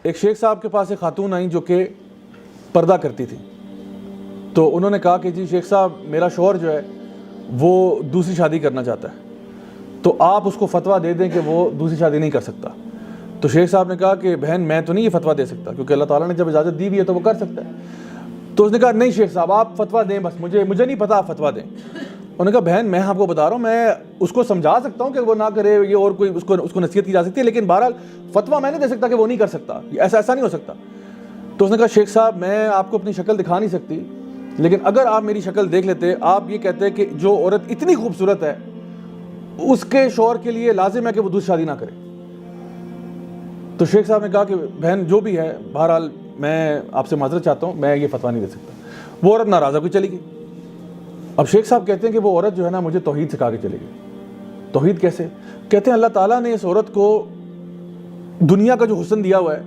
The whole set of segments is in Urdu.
ایک شیخ صاحب کے پاس ایک خاتون آئیں جو کہ پردہ کرتی تھی. تو انہوں نے کہا کہ جی شیخ صاحب میرا شوہر جو ہے وہ دوسری شادی کرنا چاہتا ہے, تو آپ اس کو فتویٰ دے دیں کہ وہ دوسری شادی نہیں کر سکتا. تو شیخ صاحب نے کہا کہ بہن میں تو نہیں یہ فتویٰ دے سکتا, کیونکہ اللہ تعالیٰ نے جب اجازت دی بھی ہے تو وہ کر سکتا ہے. تو اس نے کہا نہیں شیخ صاحب آپ فتویٰ دیں, بس مجھے نہیں پتہ آپ فتویٰ دیں. انہوں نے کہا بہن میں آپ کو بتا رہا ہوں, میں اس کو سمجھا سکتا ہوں کہ وہ نہ کرے, یہ اور کوئی اس کو نصیحت کی جا سکتی ہے, لیکن بہرحال فتویٰ میں نہیں دے سکتا کہ وہ نہیں کر سکتا, ایسا نہیں ہو سکتا. تو اس نے کہا شیخ صاحب میں آپ کو اپنی شکل دکھا نہیں سکتی, لیکن اگر آپ میری شکل دیکھ لیتے, آپ یہ کہتے کہ جو عورت اتنی خوبصورت ہے اس کے شوہر کے لیے لازم ہے کہ وہ دوسری شادی نہ کرے. تو شیخ صاحب نے کہا کہ بہن جو بھی ہے بہرحال میں آپ سے معذرت چاہتا ہوں, میں یہ فتویٰ نہیں دے سکتا. وہ عورت ناراض ہو کے چلی گئی. اب شیخ صاحب کہتے ہیں کہ وہ عورت جو ہے نا مجھے توحید سکھا کے چلی گئی. توحید کیسے؟ کہتے ہیں اللہ تعالیٰ نے اس عورت کو دنیا کا جو حسن دیا ہوا ہے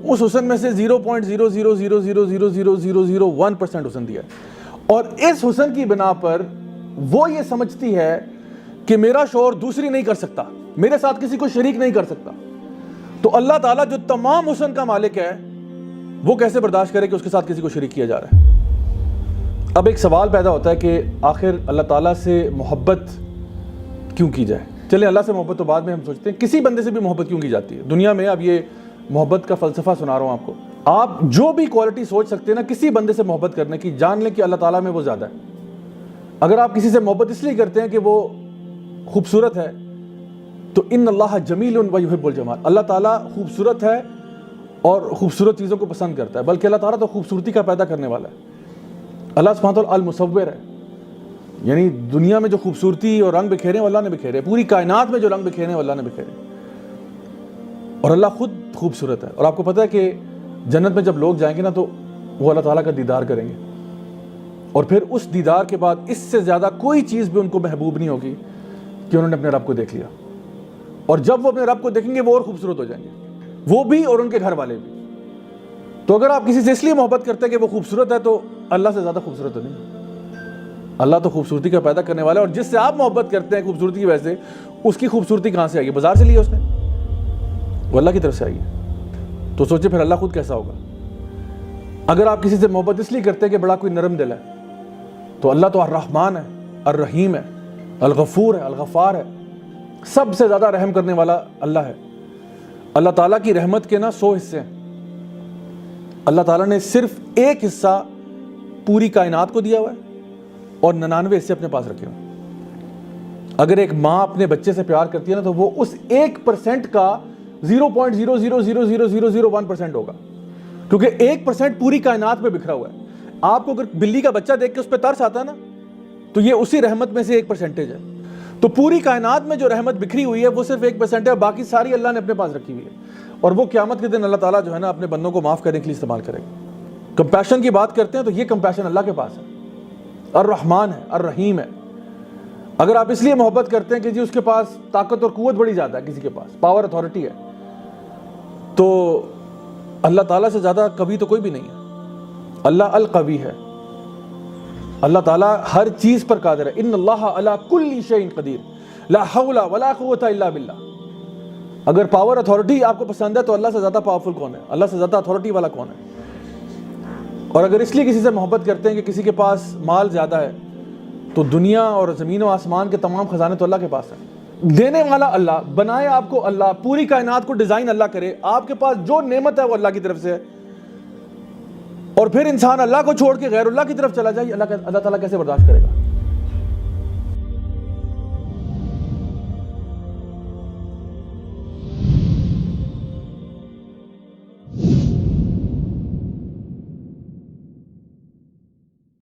اس حسن میں سے 0.000000001% حسن دیا ہے, اور اس حسن کی بنا پر وہ یہ سمجھتی ہے کہ میرا شوہر دوسری نہیں کر سکتا, میرے ساتھ کسی کو شریک نہیں کر سکتا. تو اللہ تعالیٰ جو تمام حسن کا مالک ہے وہ کیسے برداشت کرے کہ اس کے ساتھ کسی کو شریک کیا جا رہا ہے؟ اب ایک سوال پیدا ہوتا ہے کہ آخر اللہ تعالیٰ سے محبت کیوں کی جائے؟ چلیں اللہ سے محبت تو بعد میں ہم سوچتے ہیں, کسی بندے سے بھی محبت کیوں کی جاتی ہے دنیا میں؟ اب یہ محبت کا فلسفہ سنا رہا ہوں آپ کو. آپ جو بھی کوالٹی سوچ سکتے ہیں نا کسی بندے سے محبت کرنے کی, جان لیں کہ اللہ تعالیٰ میں وہ زیادہ ہے. اگر آپ کسی سے محبت اس لیے کرتے ہیں کہ وہ خوبصورت ہے تو ان اللہ جمیل و یحب الجمال, اللہ تعالیٰ خوبصورت ہے اور خوبصورت چیزوں کو پسند کرتا ہے, بلکہ اللہ تعالیٰ تو خوبصورتی کا پیدا کرنے والا ہے. اللہ سبحانہ وتعالیٰ المصور ہے, یعنی دنیا میں جو خوبصورتی اور رنگ بکھیرے ہیں اللہ نے بکھیرے, پوری کائنات میں جو رنگ بکھیرے ہیں اللہ نے بکھیرے, اور اللہ خود خوبصورت ہے. اور آپ کو پتہ ہے کہ جنت میں جب لوگ جائیں گے نا تو وہ اللہ تعالیٰ کا دیدار کریں گے, اور پھر اس دیدار کے بعد اس سے زیادہ کوئی چیز بھی ان کو محبوب نہیں ہوگی کہ انہوں نے اپنے رب کو دیکھ لیا. اور جب وہ اپنے رب کو دیکھیں گے وہ اور خوبصورت ہو جائیں گے, وہ بھی اور ان کے گھر والے بھی. تو اگر آپ کسی سے اس لیے محبت کرتے ہیں کہ وہ خوبصورت ہے تو اللہ سے زیادہ خوبصورت تو نہیں. اللہ تو خوبصورتی کا پیدا کرنے والا ہے, اور جس سے آپ محبت کرتے ہیں خوبصورتی کی وجہ سے, اس کی خوبصورتی کہاں سے آئی ہے؟ بازار سے لی ہے اس نے, وہ اللہ کی طرف سے آئی ہے. تو سوچے پھر اللہ خود کیسا ہوگا. اگر آپ کسی سے محبت اس لیے کرتے ہیں کہ بڑا کوئی نرم دل ہے, تو اللہ تو الرحمن ہے, الرحیم ہے, الغفور ہے, الغفار ہے, سب سے زیادہ رحم کرنے والا اللہ ہے. اللہ تعالیٰ کی رحمت کے نا 100 حصے ہیں, اللہ تعالیٰ نے صرف ایک حصہ پوری کائنات کو دیا ہوا ہے اور 99 حصے اپنے پاس رکھے ہوئے ہیں. اگر ایک ماں اپنے بچے سے پیار کرتی ہے نا تو وہ اس 1% کا 0.0000001% ہوگا, کیونکہ 1% پوری کائنات میں بکھرا ہوا ہے. آپ کو اگر بلی کا بچہ دیکھ کے اس پہ ترس آتا ہے نا تو یہ اسی رحمت میں سے 1% ہے. تو پوری کائنات میں جو رحمت بکھری ہوئی ہے وہ صرف 1% ہے, باقی ساری اللہ نے اپنے پاس رکھی ہوئی ہے, اور وہ قیامت کے دن اللہ تعالیٰ جو ہے نا اپنے بندوں کو معاف کرنے کے لیے استعمال کرے گا. کمپیشن کی بات کرتے ہیں تو یہ کمپیشن اللہ کے پاس ہے, الرحمن ہے, الرحیم ہے. اگر آپ اس لیے محبت کرتے ہیں کہ جی اس کے پاس طاقت اور قوت بڑی زیادہ ہے, کسی کے پاس پاور اتھارٹی ہے, تو اللہ تعالیٰ سے زیادہ قوی تو کوئی بھی نہیں ہے. اللہ القوی ہے, اللہ تعالیٰ ہر چیز پر قادر ہے. ان اللہ علی کل شیء قدیر لا حول ولا قوت الا باللہ. اگر پاور اتھارٹی آپ کو پسند ہے تو اللہ سے زیادہ پاورفل کون ہے, اللہ سے زیادہ اتھارٹی والا کون ہے. اور اگر اس لیے کسی سے محبت کرتے ہیں کہ کسی کے پاس مال زیادہ ہے, تو دنیا اور زمین و آسمان کے تمام خزانے تو اللہ کے پاس ہیں. دینے والا اللہ, بنائے آپ کو اللہ, پوری کائنات کو ڈیزائن اللہ کرے, آپ کے پاس جو نعمت ہے وہ اللہ کی طرف سے ہے, اور پھر انسان اللہ کو چھوڑ کے غیر اللہ کی طرف چلا جائے, اللہ تعالیٰ کیسے برداشت کرے گا؟